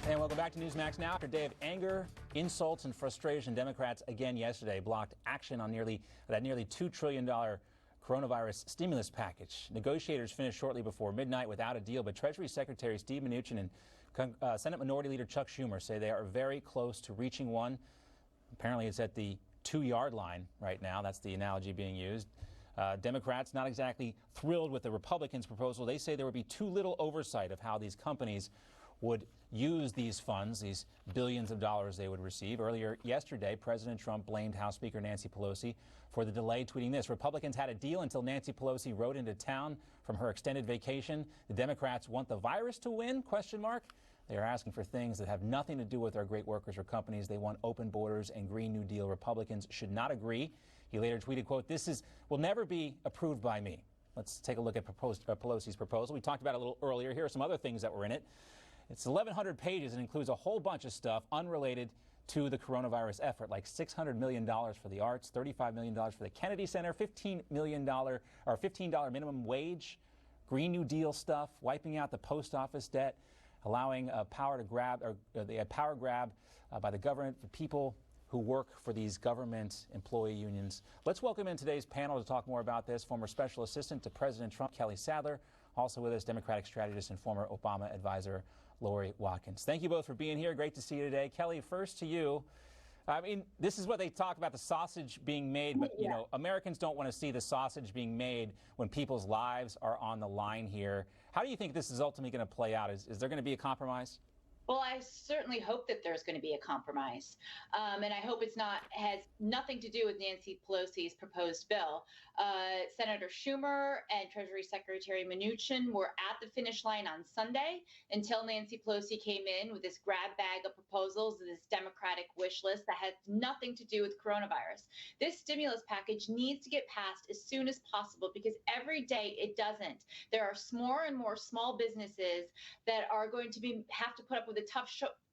And welcome back to NewsMax now. After a day of anger, insults, and frustration, Democrats again yesterday blocked action on nearly $2 trillion coronavirus stimulus package. Negotiators finished shortly before midnight without a deal, but Treasury Secretary Steve Mnuchin and Senate Minority Leader Chuck Schumer say they are very close to reaching one. Apparently it's at the 2-yard line right now. That's the analogy being used. Democrats not exactly thrilled with the Republicans' proposal. They say there would be too little oversight of how these companies would use these funds, these billions of dollars they would receive. Earlier yesterday, President Trump blamed House Speaker Nancy Pelosi for the delay, tweeting this: Republicans had a deal until Nancy Pelosi rode into town from her extended vacation. The Democrats want the virus to win? ? They are asking for things that have nothing to do with our great workers or companies. They want open borders and Green New Deal. Republicans should not agree. He later tweeted, quote, will never be approved by me. Let's take a look at Pelosi's proposal. We talked about it a little earlier. Here are some other things that were in it. It's 1,100 pages and includes a whole bunch of stuff unrelated to the coronavirus effort, like $600 million for the arts, $35 million for the Kennedy Center, $15 minimum wage, Green New Deal stuff, wiping out the post office debt, allowing the power grab by the government for people who work for these government employee unions. Let's welcome in today's panel to talk more about this, former Special Assistant to President Trump, Kelly Sadler. Also with us, Democratic strategist and former Obama advisor, Laurie Watkins. Thank you both for being here. Great to see you today. Kelly, first to you. I mean, this is what they talk about, the sausage being made, but, you know, Americans don't want to see the sausage being made when people's lives are on the line here. How do you think this is ultimately going to play out? Is there going to be a compromise? Well, I certainly hope that there's going to be a compromise, and I hope has nothing to do with Nancy Pelosi's proposed bill. Senator Schumer and Treasury Secretary Mnuchin were at the finish line on Sunday until Nancy Pelosi came in with this grab bag of proposals, this Democratic wish list that has nothing to do with coronavirus. This stimulus package needs to get passed as soon as possible because every day it doesn't. There are more and more small businesses that are going to have to put up with a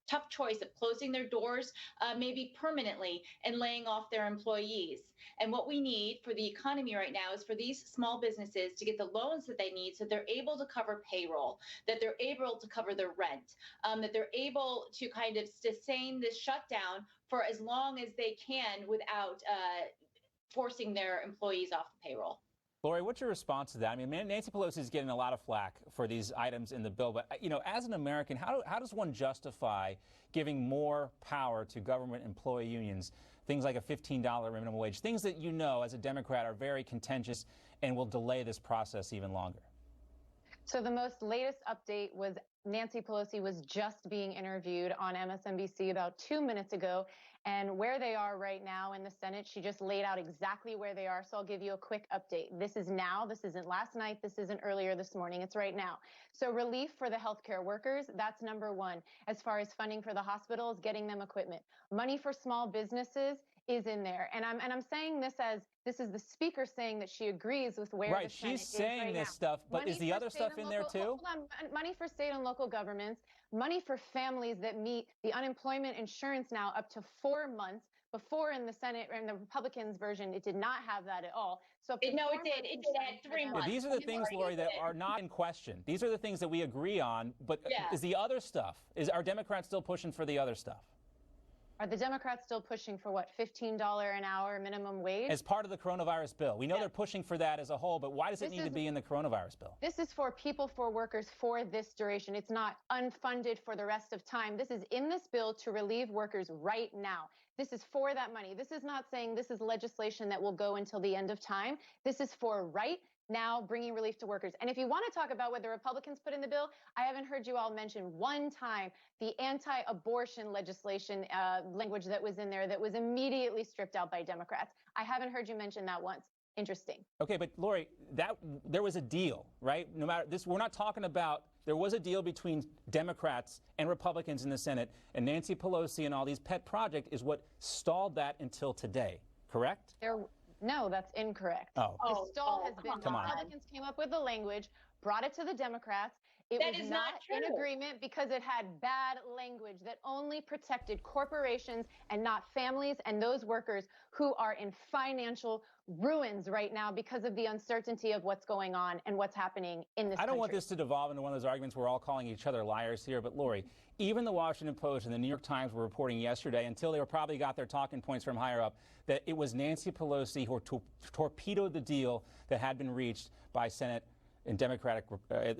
tough choice of closing their doors, maybe permanently, and laying off their employees. And what we need for the economy right now is for these small businesses to get the loans that they need so they're able to cover payroll, that they're able to cover their rent, that they're able to kind of sustain this shutdown for as long as they can without forcing their employees off the payroll. Laurie, what's your response to that? I mean, Nancy Pelosi is getting a lot of flack for these items in the bill, but, you know, as an American, how does one justify giving more power to government employee unions, things like a $15 minimum wage, things that you know, as a Democrat, are very contentious and will delay this process even longer? So the most latest update was Nancy Pelosi was just being interviewed on MSNBC about 2 minutes ago. And where they are right now in the Senate, she just laid out exactly where they are. So I'll give you a quick update. This is now. This isn't last night. This isn't earlier this morning. It's right now. So relief for the healthcare workers, that's number one. As far as funding for the hospitals, getting them equipment. Money for small businesses is in there. And I'm saying this as this is the speaker saying that she agrees with where right, the Senate she's saying right this now. stuff, but Money is the other stuff in there too? Hold on. Money for state and local governments, money for families that meet the unemployment insurance now up to 4 months. Before in the Senate and the Republicans version, it did not have that at all. So it did add 3 months. Yeah, these are the things, Laurie, that are not in question. These are the things that we agree on. But is the other stuff? Are Democrats still pushing for the other stuff? Are the Democrats still pushing for what, $15 an hour minimum wage? As part of the coronavirus bill. We know they're pushing for that as a whole, but why does it need to be in the coronavirus bill? This is for people, for workers, for this duration. It's not unfunded for the rest of time. This is in this bill to relieve workers right now. This is for that money. This is not saying this is legislation that will go until the end of time. This is for right now, bringing relief to workers. And if you want to talk about what the Republicans put in the bill, I haven't heard you all mention one time the anti-abortion legislation language that was in there that was immediately stripped out by Democrats. I haven't heard you mention that once. Interesting. Okay, but Laurie, there was a deal, right? No matter this, we're not talking about. There was a deal between Democrats and Republicans in the Senate, and Nancy Pelosi and all these pet projects is what stalled that until today, correct? No, that's incorrect. Oh. The stall has been Come on. Republicans came up with the language, brought it to the Democrats. It That was is not not in true. agreement because it had bad language that only protected corporations and not families and those workers who are in financial ruins right now because of the uncertainty of what's going on and what's happening in this I don't want country. this to devolve into one of those arguments we're all calling each other liars here, but Laurie, even the Washington Post and the New York Times were reporting yesterday, until they probably got their talking points from higher up, that it was Nancy Pelosi who torpedoed the deal that had been reached by Senate and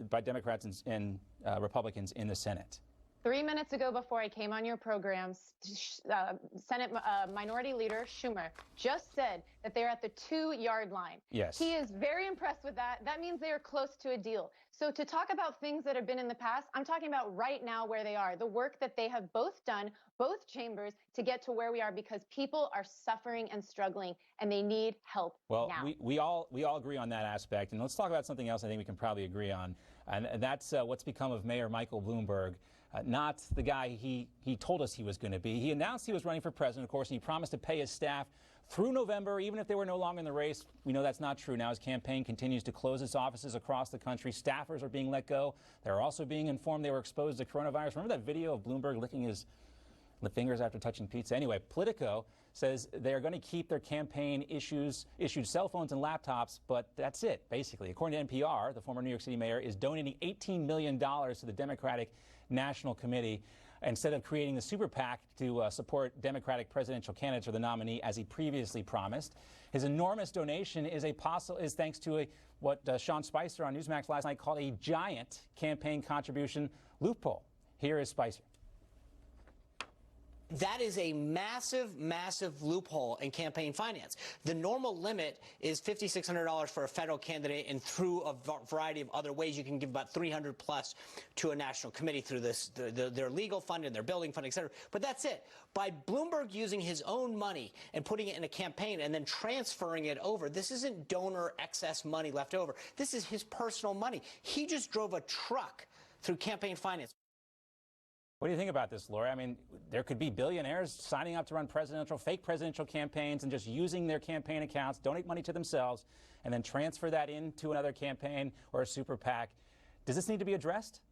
by Democrats and Republicans in the Senate. 3 minutes ago, before I came on your program, Senate Minority Leader Schumer just said that they're at the 2-yard line. Yes. He is very impressed with that. That means they are close to a deal. So to talk about things that have been in the past, I'm talking about right now where they are, the work that they have both done, both chambers, to get to where we are, because people are suffering and struggling and they need help now. Well, we all agree on that aspect. And let's talk about something else I think we can probably agree on. And that's what's become of Mayor Michael Bloomberg. Not the guy he told us he was going to be. He announced he was running for president, of course, and he promised to pay his staff through November, even if they were no longer in the race. We know that's not true. Now his campaign continues to close its offices across the country. Staffers are being let go. They're also being informed they were exposed to coronavirus. Remember that video of Bloomberg licking his fingers after touching pizza? Anyway, Politico says they're going to keep their campaign issued cell phones and laptops, but that's it, basically. According to NPR, the former New York City mayor is donating $18 million to the Democratic National Committee instead of creating the super PAC to support Democratic presidential candidates or the nominee, as he previously promised. His enormous donation is thanks to what Sean Spicer on NewsMax last night called a giant campaign contribution loophole. Here is Spicer. That is a massive, massive loophole in campaign finance. The normal limit is $5,600 for a federal candidate, and through a variety of other ways, you can give about $300 plus to a national committee through their legal fund and their building fund, et cetera. But that's it. By Bloomberg using his own money and putting it in a campaign and then transferring it over, this isn't donor excess money left over. This is his personal money. He just drove a truck through campaign finance. What do you think about this, Laurie? I mean, there could be billionaires signing up to run fake presidential campaigns and just using their campaign accounts, donate money to themselves, and then transfer that into another campaign or a super PAC. Does this need to be addressed?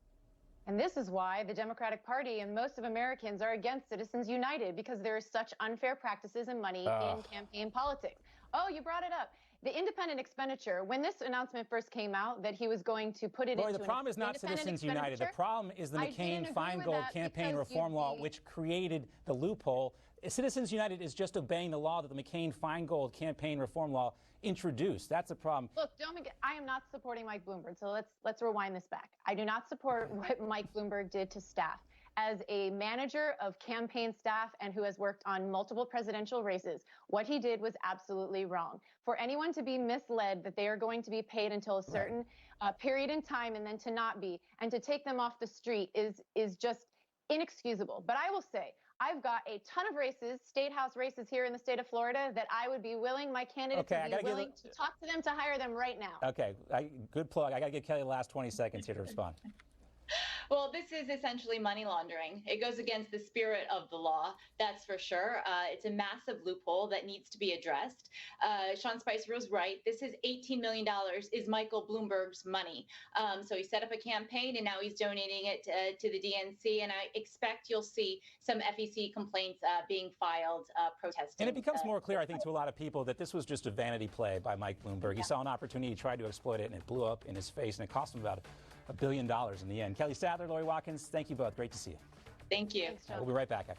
And this is why the Democratic Party and most of Americans are against Citizens United, because there is such unfair practices and money in campaign politics. Oh, you brought it up. The independent expenditure, when this announcement first came out that he was going to put it Laurie, into the problem is not Citizens United. The problem is the McCain-Feingold campaign reform law, which created the loophole. Citizens United is just obeying the law that the McCain-Feingold campaign reform law introduced. That's the problem. Look, I am not supporting Mike Bloomberg, so let's rewind this back. I do not support what Mike Bloomberg did to staff. As a manager of campaign staff and who has worked on multiple presidential races, what he did was absolutely wrong. For anyone to be misled that they are going to be paid until a certain period in time and then to not be, and to take them off the street is just inexcusable. But I will say, I've got a ton of races, state house races here in the state of Florida, that I would be willing, my candidate, to be willing to talk to them to hire them right now. Okay, good plug. I got to give Kelly the last 20 seconds here to respond. Well, this is essentially money laundering. It goes against the spirit of the law, that's for sure. It's a massive loophole that needs to be addressed. Sean Spicer was right. This is $18 million is Michael Bloomberg's money. So he set up a campaign and now he's donating it to the DNC. And I expect you'll see some FEC complaints being filed protesting. And it becomes more clear, I think, to a lot of people that this was just a vanity play by Mike Bloomberg. He saw an opportunity, tried to exploit it, and it blew up in his face, and it cost him about $1 billion in the end. Kelly Sadler, Laurie Watkins, thank you both. Great to see you. Thank you. Thanks, John. We'll be right back after